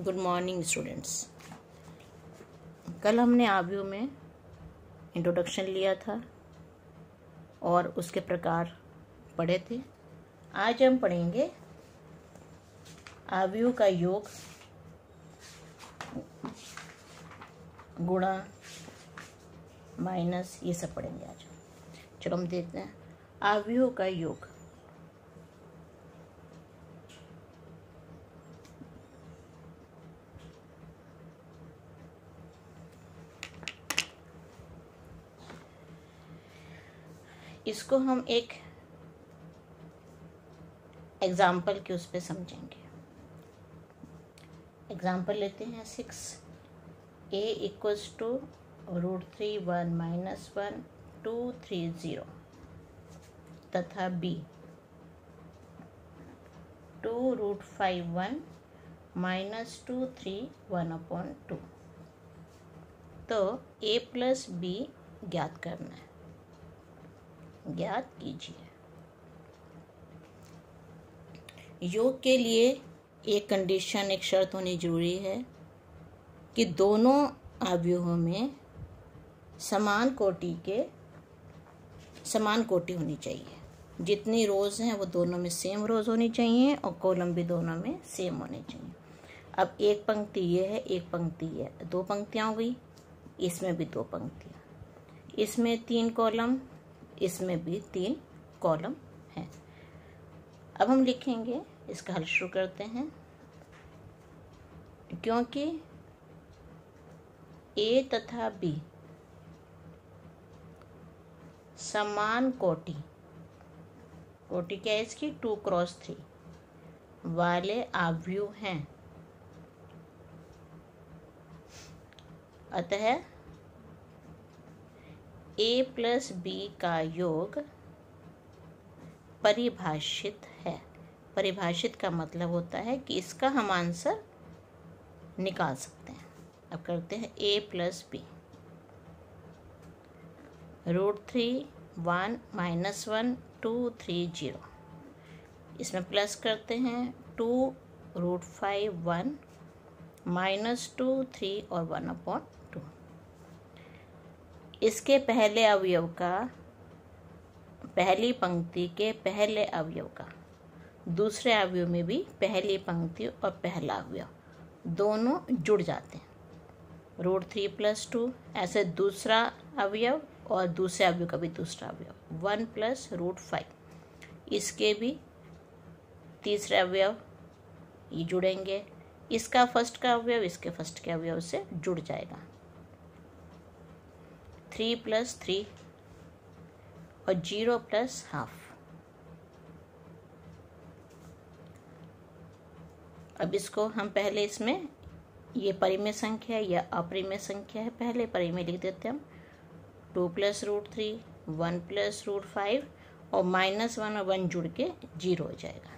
Good morning students. कल हमने आव्यूह में इंट्रोडक्शन लिया था और उसके प्रकार पढ़े थे। आज हम पढ़ेंगे आव्यूह का योग, गुणा, माइनस, ये सब पढ़ेंगे आज। चलो हम देखते हैं आव्यूह का योग। इसको हम एक एग्जाम्पल के उस पर समझेंगे। एग्जाम्पल लेते हैं 6a इक्वल्स टू √3 1 - 1 2 3 0 तथा b 2 √5 1 - 2 3 1/2। तो a प्लस b ज्ञात करना है, ज्ञात कीजिए। योग के लिए एक कंडीशन, एक शर्त होनी जरूरी है कि दोनों अवयवों में समान कोटि होनी चाहिए। जितनी रोज हैं वो दोनों में सेम रोज होनी चाहिए और कॉलम भी दोनों में सेम होने चाहिए। अब एक पंक्ति ये है, एक पंक्ति ये है, दो पंक्तियां हो गई। इसमें भी दो पंक्तियां, इसमें 3 कॉलम, इसमें भी 3 कॉलम हैं। अब हम लिखेंगे, इसका हल शुरू करते हैं। क्योंकि A तथा B समान कोटि क्या है इसकी, 2 × 3 वाले अवयव हैं, अतः A प्लस B का योग परिभाषित है। परिभाषित का मतलब होता है कि इसका हम आंसर निकाल सकते हैं। अब करते हैं A प्लस B √3 1 - 1 2 3 0। इसमें प्लस करते हैं 2 √5 1 - 2 3 और 1/2। इसके पहले अवयव का, पहली पंक्ति के पहले अवयव का दूसरे अवयव में भी पहली पंक्ति और पहला अवयव दोनों जुड़ जाते हैं। √3 + 2 ऐसे दूसरा अवयव और दूसरे अवयव का भी दूसरा अवयव 1 + √5, इसके भी तीसरे अवयव ये जुड़ेंगे। इसका फर्स्ट का अवयव इसके फर्स्ट के अवयव से जुड़ जाएगा। 3 + 3 और 0 + ½ अब इसको हम पहले, इसमें ये परिमेय संख्या है या अपरिमेय संख्या है, पहले परिमेय लिख देते हैं हम। 2 + √3 1 + √5 और -1 और 1 जुड़ के 0 हो जाएगा।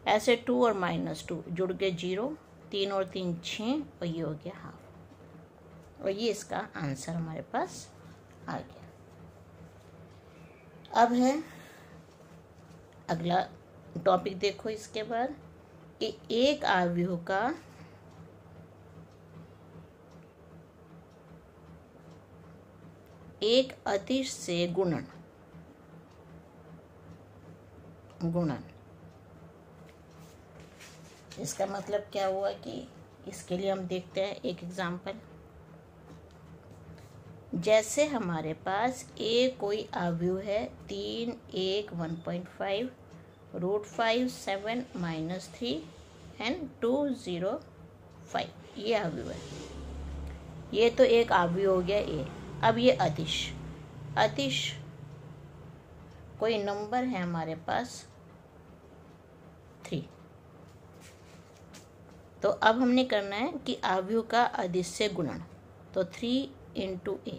ऐसे 2 और -2 जुड़ के 0, 3 और 3 6 और ये हो गया ½ और ये इसका आंसर हमारे पास आ गया। अब है अगला टॉपिक, देखो इसके बाद कि एक अवयव का एक अदिश से गुणन। इसका मतलब क्या हुआ कि इसके लिए हम देखते हैं एक एग्जाम्पल। जैसे हमारे पास A कोई अवयव है 3 1 1.5 √5 7 - 3 and 2 0 5, ये अवयव है। ये तो एक अवयव हो गया A। अब ये अदिश कोई नंबर है हमारे पास 3। तो अब हमने करना है कि अवयव का अदिश से गुणन। तो 3 × A,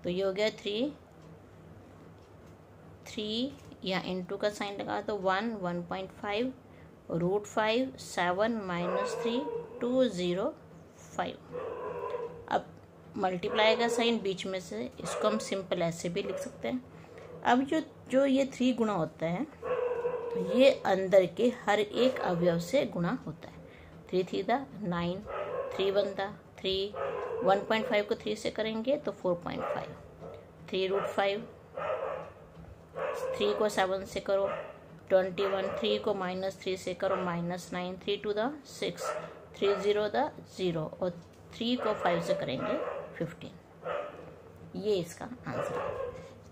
तो ये हो गया 3 या इंटू का साइन लगा तो 1 1.5 √5 7 - 3 2 0 5। अब मल्टीप्लाई का साइन बीच में से, इसको हम सिंपल ऐसे भी लिख सकते हैं। अब जो ये 3 गुणा होता है, तो ये अंदर के हर एक अवयव से गुणा होता है। 3 3 दा 9, 3 1 दा 3, 1.5 को 3 से करेंगे तो 4.5, 3√5, 3 को 7 से करो 21, 3 को -3 से करो -9, 3 2 दा 6, 3 0 दा 0 और 3 को 5 से करेंगे 15। ये इसका आंसर है।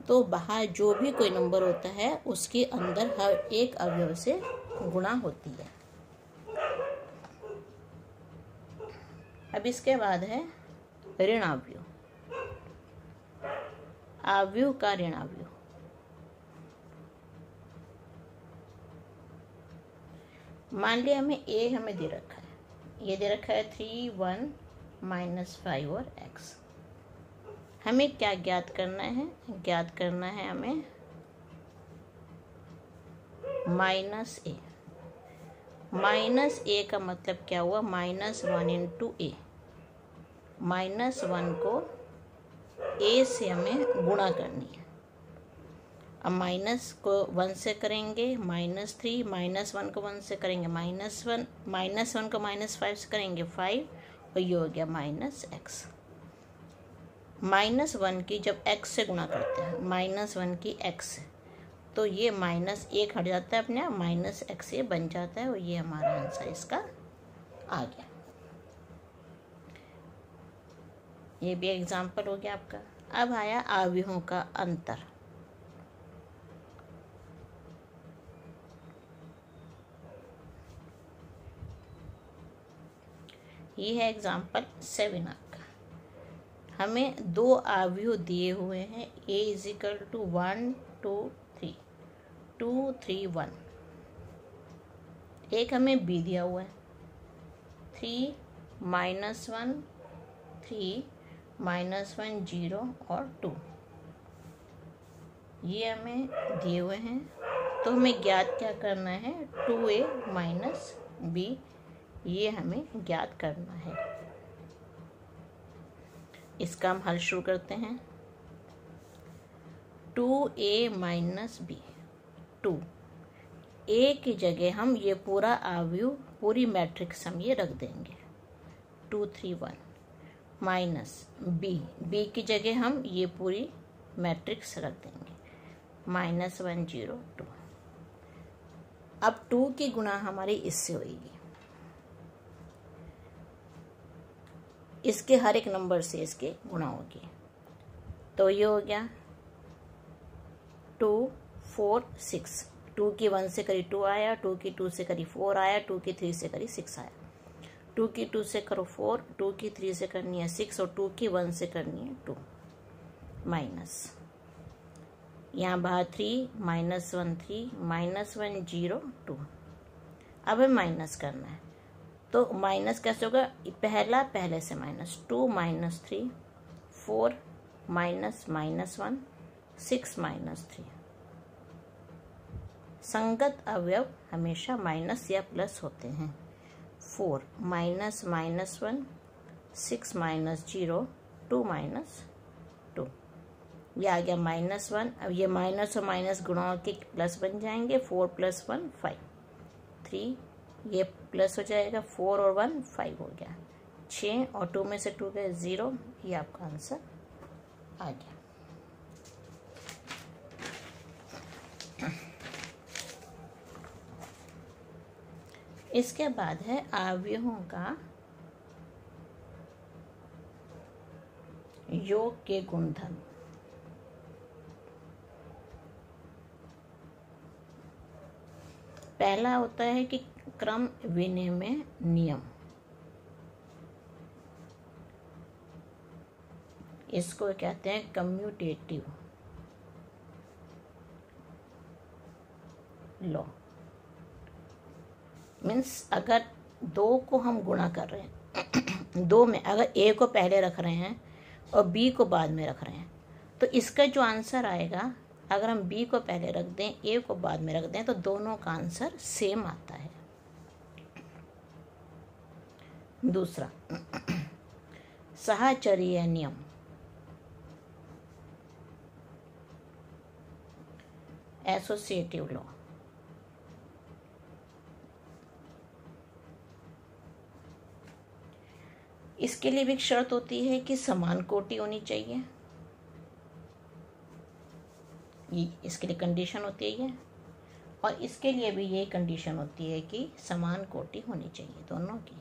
तो बाहर जो भी कोई नंबर होता है उसके अंदर हर एक अवयव से गुणा होती है। अब इसके बाद है ऋण अवयव, अवयव का ऋण अवयव। मान लिया हमें दे रखा है, ये दे रखा है 3 1 -5 और x। हमें क्या ज्ञात करना है? ज्ञात करना है हमें -a। -a का मतलब क्या हुआ? -1 इंटू ए। -1 को a से हमें गुणा करनी है। अब माइनस को 1 से करेंगे -3, -1 को 1 से करेंगे -1, -1 को -5 से करेंगे 5 और ये हो गया -x। -1 की जब x से गुणा करते हैं, -1 की x से, तो ये -1 हट जाता है अपने आप, -x ये बन जाता है और ये हमारा आंसर इसका आ गया। ये भी एग्जाम्पल हो गया आपका। अब आया अवयवों का अंतर। ये है एग्जाम्पल 7 आपका। हमें 2 अवयव दिए हुए हैं, a = 1 2 3, 2 3 1। एक हमें b दिया हुआ है 3 -1 3 -1 0 और 2, ये हमें दिए हुए हैं। तो हमें ज्ञात क्या करना है? 2a - b, ये हमें ज्ञात करना है। इसका हम हल शुरू करते हैं। 2a - b, 2 a की जगह हम ये पूरा अवयव, पूरी मैट्रिक्स हम ये रख देंगे 2 3 1 माइनस b की जगह हम ये पूरी मैट्रिक्स रख देंगे -1 0 2। अब 2 की गुणा हमारी इससे होगी, इसके हर एक नंबर से इसके गुणा होगी। तो ये हो गया 2 4 6, 2 की 1 से करी 2 आया, 2 की 2 से करी 4 आया, 2 की 3 से करी 6 आया, 2 की 2 से करो 4, 2 की 3 से करनी है 6 और 2 की 1 से करनी है 2, माइनस यहाँ बाहर 3 -1 3 -1 0 2। अब हमें माइनस करना है, तो माइनस कैसे होगा? पहला पहले से माइनस, 2 -3 4 -1 6 -3। संगत अवयव हमेशा माइनस या प्लस होते हैं। 4 -1 6 -0 2 -2, ये आ गया -1। अब ये माइनस और माइनस गुणा के प्लस बन जाएंगे, 4 + 1 5, 3 ये प्लस हो जाएगा, 4 और 1 5 हो गया, 6 और 2 में से 2 गए 0, ये आपका आंसर आ गया। इसके बाद है अवयवों का योग के गुणधर्म। पहला होता है कि क्रम विनिमय नियम, इसको कहते हैं कम्यूटेटिव लॉ। मीन्स अगर 2 को हम गुणा कर रहे हैं, 2 में अगर a को पहले रख रहे हैं और b को बाद में रख रहे हैं, तो इसका जो आंसर आएगा, अगर हम b को पहले रख दें, a को बाद में रख दें, तो दोनों का आंसर सेम आता है। दूसरा साहचर्य नियम, एसोसिएटिव लॉ। इसके लिए भी एक शर्त होती है कि समान कोटि होनी चाहिए, ये इसके लिए कंडीशन होती है ये, और इसके लिए भी ये कंडीशन होती है कि समान कोटि होनी चाहिए दोनों की।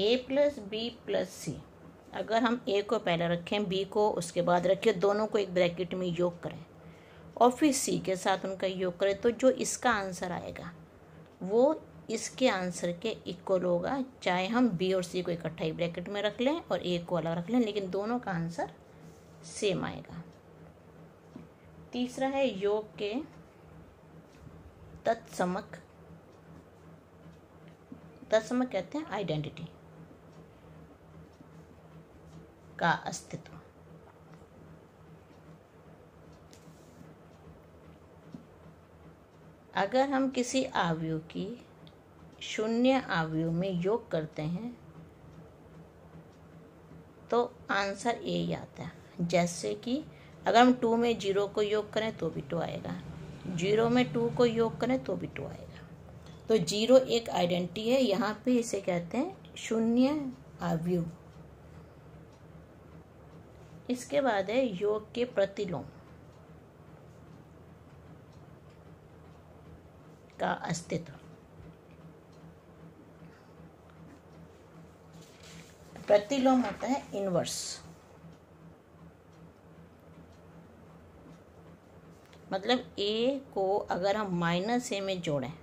ए प्लस बी प्लस सी, अगर हम ए को पहले रखें, बी को उसके बाद रखें, दोनों को एक ब्रैकेट में योग करें और फिर सी के साथ उनका योग करें, तो जो इसका आंसर आएगा वो इसके आंसर के इक्वल होगा, चाहे हम बी और सी को इकट्ठा ही ब्रैकेट में रख लें और ए को अलग रख लें, लेकिन दोनों का आंसर सेम आएगा। तीसरा है योग के तत्समक, तत्समक कहते हैं आइडेंटिटी का अस्तित्व। अगर हम किसी अवयव की शून्य अवयव में योग करते हैं तो आंसर ए ही आता है। जैसे कि अगर हम 2 में 0 को योग करें तो भी 2 आएगा, 0 में 2 को योग करें तो भी 2 आएगा। तो 0 एक आइडेंटिटी है, यहाँ पे इसे कहते हैं शून्य अवयव। इसके बाद है योग के प्रतिलोम का अस्तित्व। प्रतिलोम होता है इनवर्स, मतलब ए को अगर हम माइनस ए में जोड़ें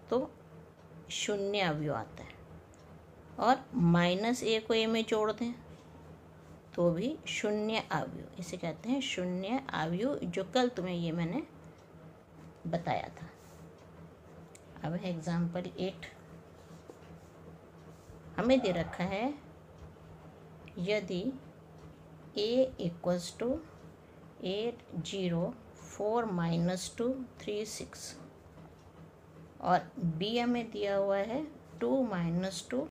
तो शून्य अवयव आता है, और माइनस ए को ए में जोड़ दें तो भी शून्य अवयव। इसे कहते हैं शून्य अवयव, जो कल तुम्हें ये मैंने बताया था। अब है एग्जाम्पल 8, हमें दे रखा है यदि a इक्वल्स टू 8 0 4 -2 3 6 और b हमें दिया हुआ है 2 - 2